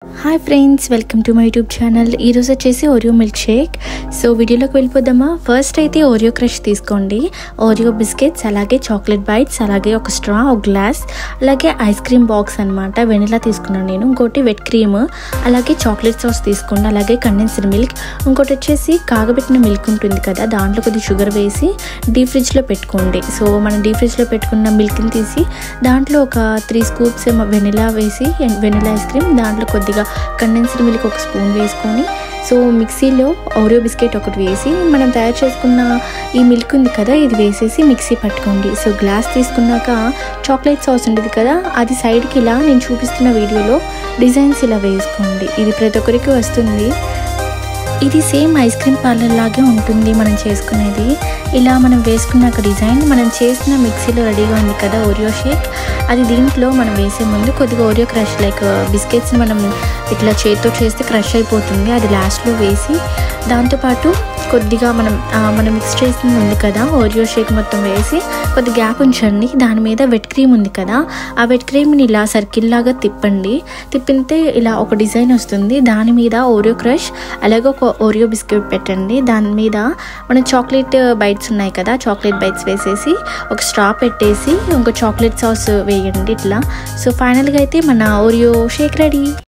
Hi friends, welcome to my YouTube channel. ఈరోజు వచ్చేసి Oreo milk shake. So వీడియోలోకి వెళ్ళిపోదామా. ఫస్ట్ అయితే ఓరియో క్రష్ తీసుకోండి, ఓరియో బిస్కెట్స్, అలాగే చాక్లెట్ బైట్స్, అలాగే ఒక స్ట్రా, ఒక గ్లాస్, అలాగే ఐస్ క్రీమ్ బాక్స్ అనమాట. వెనిలా తీసుకున్నాను నేను. ఇంకోటి వెట్ క్రీమ్, అలాగే చాక్లెట్ సాస్ తీసుకోండి, అలాగే కండెన్స్డ్ మిల్క్. ఇంకోటి వచ్చేసి కాగబెట్టిన మిల్క్ ఉంటుంది కదా, దాంట్లో కొద్దిగా షుగర్ వేసి డీప్ ఫ్రిడ్జ్లో పెట్టుకోండి. సో మనం డీప్ ఫ్రిడ్జ్లో పెట్టుకున్న మిల్క్ని తీసి దాంట్లో ఒక 3 స్కూప్స్ వెనిలా వేసి, వెనిలా ఐస్ క్రీమ్, దాంట్లో కొద్దిగా కండెన్స్డ్ మిల్క్ ఒక స్పూన్ వేసుకొని, సో మిక్సీలో ఓరియో బిస్కెట్ ఒకటి వేసి మనం తయారు చేసుకున్న ఈ మిల్క్ ఉంది కదా, ఇది వేసేసి మిక్సీ పట్టుకోండి. సో గ్లాస్ తీసుకున్నాక చాక్లెట్ సాస్ ఉంటుంది కదా, అది సైడ్కి ఇలా నేను చూపిస్తున్న వీడియోలో డిజైన్స్ ఇలా వేసుకోండి. ఇది ప్రతి ఒక్కరికి వస్తుంది. ఇది సేమ్ ఐస్ క్రీమ్ పార్లర్ లాగే ఉంటుంది మనం చేసుకునేది. ఇలా మనం వేసుకున్నాక డిజైన్ మనం చేసిన మిక్సీలో రెడీగా ఉంది కదా ఓరియో షేక్, అది దీంట్లో మనం వేసే ముందు కొద్దిగా ఓరియో క్రష్, లైక్ బిస్కెట్స్ని మనం ఇట్లా చేతితో చేస్తే క్రష్ అయిపోతుంది, అది లాస్ట్లో వేసి దాంతోపాటు కొద్దిగా మనం మిక్స్ చేసింది ఉంది కదా ఓరియో షేక్ మొత్తం వేసి కొద్ది గ్యాప్ ఉంచండి. దాని మీద వెట్ క్రీమ్ ఉంది కదా, ఆ వెట్ క్రీమ్ని ఇలా సర్కిల్ లాగా తిప్పితే ఇలా ఒక డిజైన్ వస్తుంది. దాని మీద ఓరియో క్రష్, అలాగే ఒక ఓరియో బిస్కెట్ పెట్టండి. దాని మీద మన చాక్లెట్ బైట్స్ ఉన్నాయి కదా, చాక్లెట్ బైట్స్ వేసేసి ఒక స్ట్రా పెట్టేసి ఇంకో చాక్లెట్ సాస్ వేయండి ఇట్లా. సో ఫైనల్గా అయితే మన ఓరియో షేక్ రెడీ.